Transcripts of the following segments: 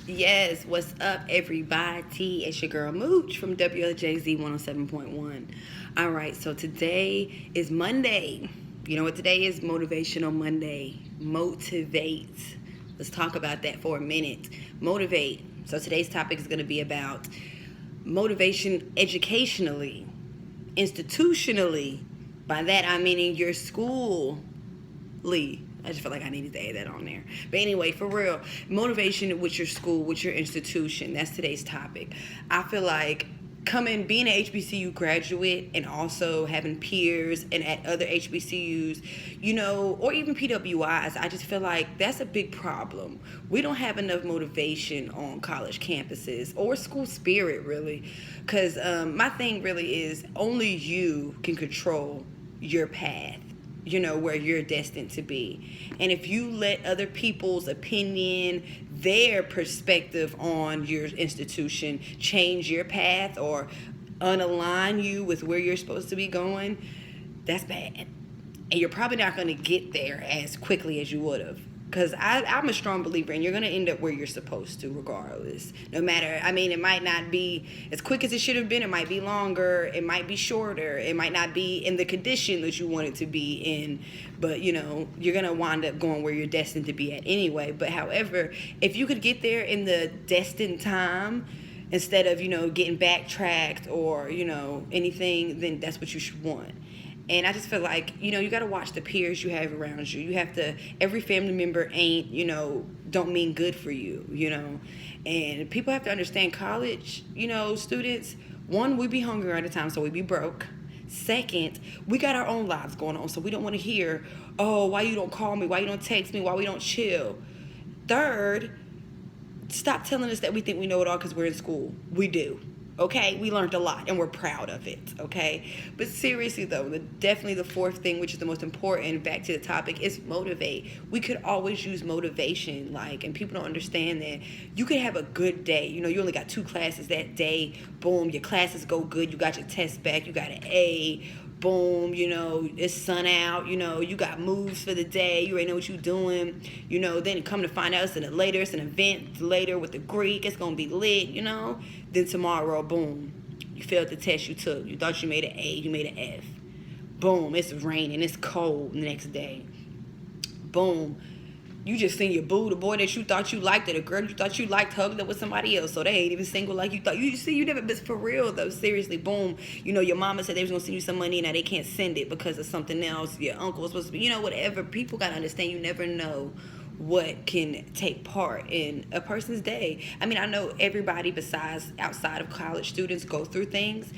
Yes, what's up, everybody? It's your girl Mooch from WLJZ 107.1. All right, so today is Monday. You know what today is? Motivational Monday. Motivate. Let's talk about that for a minute. Motivate. So today's topic is going to be about motivation educationally, institutionally. By that, I mean your school. I just felt like I needed to add that on there. But anyway, for real, motivation with your school, with your institution. That's today's topic. I feel like being an HBCU graduate and also having peers and at other HBCUs, or even PWIs, I just feel like that's a big problem. We don't have enough motivation on college campuses or school spirit, really. Because my thing really is only you can control your path, where you're destined to be. And if you let other people's opinion, their perspective on your institution change your path or unalign you with where you're supposed to be going, that's bad. And you're probably not going to get there as quickly as you would have. Because I'm a strong believer, and you're going to end up where you're supposed to regardless. No matter, it might not be as quick as it should have been. It might be longer. It might be shorter. It might not be in the condition that you want it to be in. But, you're going to wind up going where you're destined to be at anyway. But, however, if you could get there in the destined time instead of, getting backtracked or, anything, then that's what you should want. And I just feel like, you got to watch the peers you have around you. You have to, every family member ain't, don't mean good for you, And people have to understand college, students, one, we be hungry all the time, so we be broke. Second, we got our own lives going on, so we don't want to hear, oh, why you don't call me? Why you don't text me? Why we don't chill? Third, stop telling us that we think we know it all because we're in school. We do. Okay, we learned a lot and we're proud of it, okay? But seriously though, definitely the fourth thing, which is the most important, back to the topic, is motivate. We could always use motivation, and people don't understand that you could have a good day. You only got 2 classes that day, boom, your classes go good, you got your test back, you got an A, boom, it's sun out, you got moves for the day, you already know what you're doing, then come to find out it's an event later with the Greek, it's going to be lit, then tomorrow, boom, you failed the test you took, you thought you made an A, you made an F, boom, it's raining, it's cold the next day, boom, you just seen your boo, the boy that you thought you liked, or the girl you thought you liked hugged up with somebody else, so they ain't even single like you thought. You never, but for real though, seriously, boom, your mama said they was gonna send you some money, now they can't send it because of something else, your uncle was supposed to be, whatever. People gotta understand you never know what can take part in a person's day. I know everybody besides outside of college students go through things,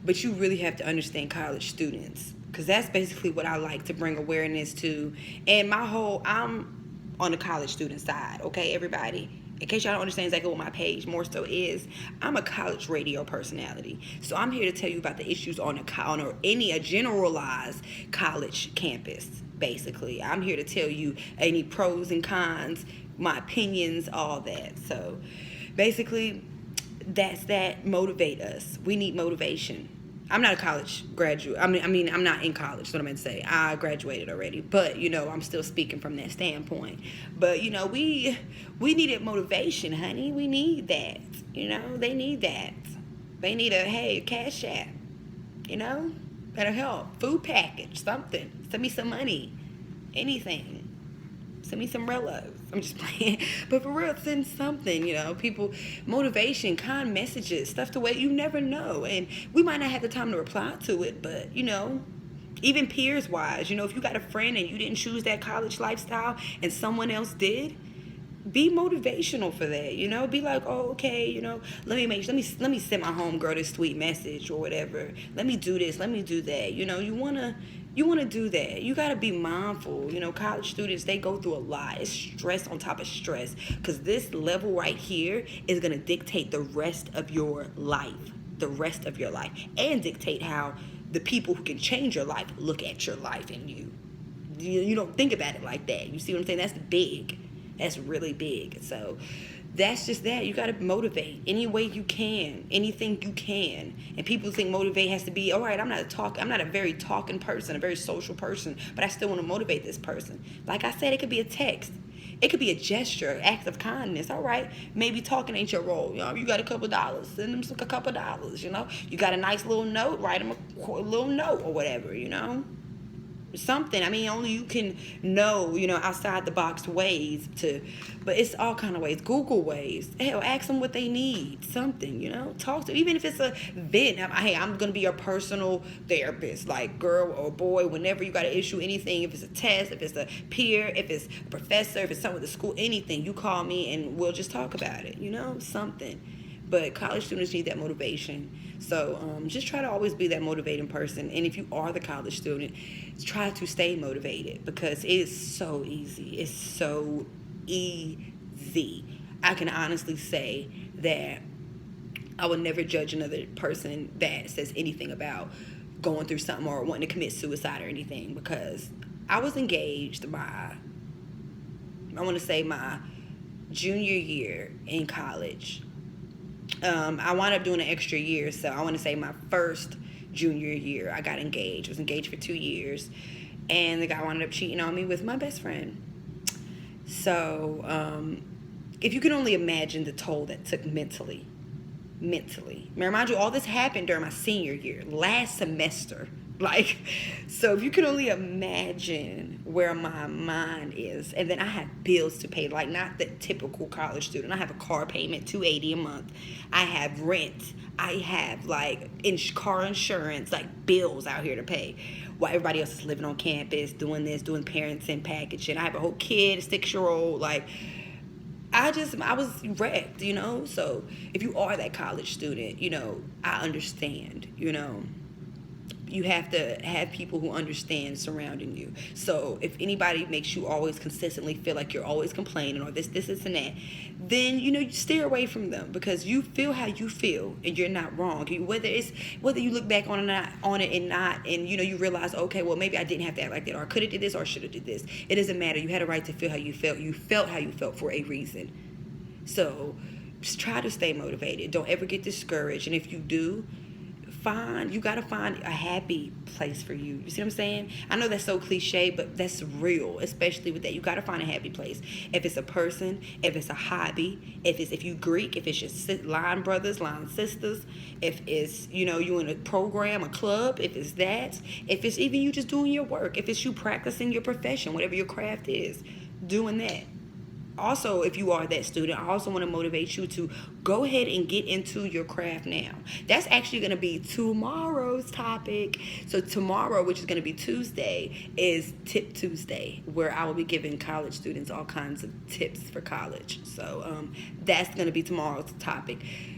but you really have to understand college students, because that's basically what I like to bring awareness to. And I'm on the college student side, okay, everybody? In case y'all don't understand exactly what my page more so is, I'm a college radio personality. So I'm here to tell you about the issues on a generalized college campus, basically. I'm here to tell you any pros and cons, my opinions, all that. So basically, that's that. Motivate us. We need motivation. I'm not a college graduate. I'm not in college. That's what I meant to say. I graduated already. But, I'm still speaking from that standpoint. But, we needed motivation, honey. We need that. They need that. They need a cash app. That'll help. Food package, something. Send me some money. Anything. Send me some Rellos. I'm just playing. But for real, send something, people, motivation, kind messages, stuff to wait. You never know. And we might not have the time to reply to it, but, even peers wise, if you got a friend and you didn't choose that college lifestyle and someone else did, be motivational for that, be like, oh, okay, let me send my homegirl this sweet message or whatever. Let me do this, let me do that. You want to do that. You got to be mindful. College students, they go through a lot. It's stress on top of stress, because this level right here is going to dictate the rest of your life, and dictate how the people who can change your life look at your life and you. You don't think about it like that. You see what I'm saying? That's big. That's really big. So that's just that. You got to motivate any way you can, anything you can. And people think motivate has to be, all right, I'm not a very talking person, a very social person, but I still want to motivate this person. Like I said, it could be a text. It could be a gesture, act of kindness. All right, maybe talking ain't your role. You got a couple dollars, send them a couple dollars. You got a nice little note, write them a little note or whatever. Something. I mean, only you can know, outside the box ways to, but it's all kind of ways. Google ways. Hell, ask them what they need. Something, talk to, even if it's a vent. Hey, I'm gonna be your personal therapist, like girl or boy. Whenever you got to issue anything, if it's a test, if it's a peer, if it's a professor, if it's something with the school, anything, you call me and we'll just talk about it. Something. But college students need that motivation. So just try to always be that motivating person. And if you are the college student, try to stay motivated, because it is so easy. It's so easy. I can honestly say that I would never judge another person that says anything about going through something or wanting to commit suicide or anything, because I was engaged by, I want to say, my junior year in college. I wound up doing an extra year, so I want to say my first junior year I got engaged. I was engaged for 2 years, and the guy wound up cheating on me with my best friend. So if you can only imagine the toll that took mentally. Now, mind you, all this happened during my senior year, last semester. So if you can only imagine where my mind is, and then I have bills to pay, like not the typical college student. I have a car payment, $280 a month. I have rent. I have car insurance, bills out here to pay. While everybody else is living on campus, doing this, doing parents and packaging. I have a whole kid, a 6-year-old, I was wrecked, So if you are that college student, I understand, You have to have people who understand surrounding you. So if anybody makes you always consistently feel like you're always complaining or this, and that, then, you steer away from them, because you feel how you feel and you're not wrong. Whether you look back on it and not, and, you realize, okay, well, maybe I didn't have to act like that, or I could have did this, or should have did this. It doesn't matter. You had a right to feel how you felt. You felt how you felt for a reason. So just try to stay motivated. Don't ever get discouraged. And if you do, you got to find a happy place for you. You see what I'm saying? I know that's so cliche, but that's real, especially with that. You got to find a happy place. If it's a person, if it's a hobby, if you Greek, if it's your line brothers, line sisters, if it's, you in a program, a club, if it's that, if it's even you just doing your work, if it's you practicing your profession, whatever your craft is, doing that. Also, if you are that student, I also want to motivate you to go ahead and get into your craft now. That's actually going to be tomorrow's topic. So tomorrow, which is going to be Tuesday, is Tip Tuesday, where I will be giving college students all kinds of tips for college. So that's going to be tomorrow's topic.